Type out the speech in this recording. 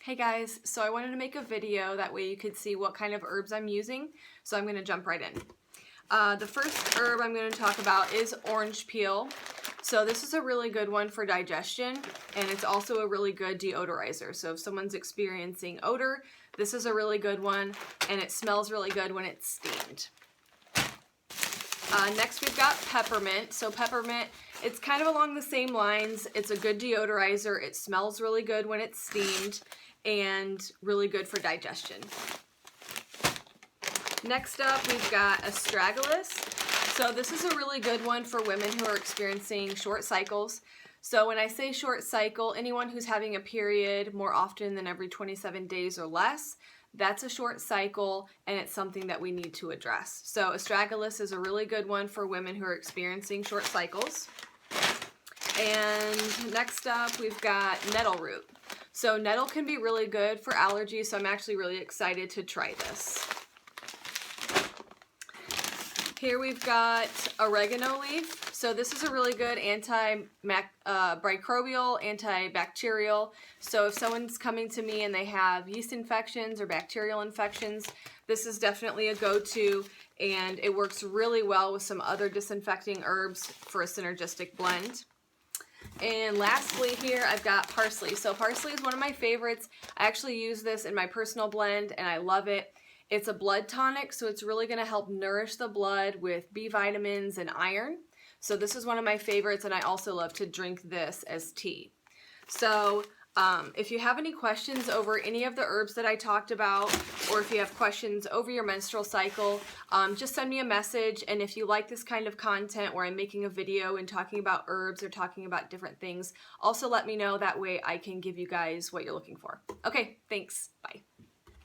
Hey guys, so I wanted to make a video that way you could see what kind of herbs I'm using, so I'm going to jump right in. The first herb I'm going to talk about is orange peel. So this is a really good one for digestion, and it's also a really good deodorizer. So if someone's experiencing odor, this is a really good one, and it smells really good when it's steamed. Next we've got peppermint. So peppermint, it's kind of along the same lines. It's a good deodorizer. It smells really good when it's steamed and really good for digestion. Next up we've got astragalus. So this is a really good one for women who are experiencing short cycles. So when I say short cycle, anyone who's having a period more often than every 27 days or less, that's a short cycle, and it's something that we need to address. So astragalus is a really good one for women who are experiencing short cycles. And next up we've got nettle root. So nettle can be really good for allergies, so I'm actually really excited to try this. Here we've got oregano leaf. So this is a really good antimicrobial, antibacterial. So if someone's coming to me and they have yeast infections or bacterial infections, this is definitely a go-to, and it works really well with some other disinfecting herbs for a synergistic blend. And lastly here I've got parsley. So parsley is one of my favorites. I actually use this in my personal blend and I love it. It's a blood tonic, so it's really going to help nourish the blood with B vitamins and iron. So this is one of my favorites, and I also love to drink this as tea. So if you have any questions over any of the herbs that I talked about, or if you have questions over your menstrual cycle, just send me a message. And if you like this kind of content where I'm making a video and talking about herbs or talking about different things, also let me know. That way I can give you guys what you're looking for. Okay, thanks. Bye.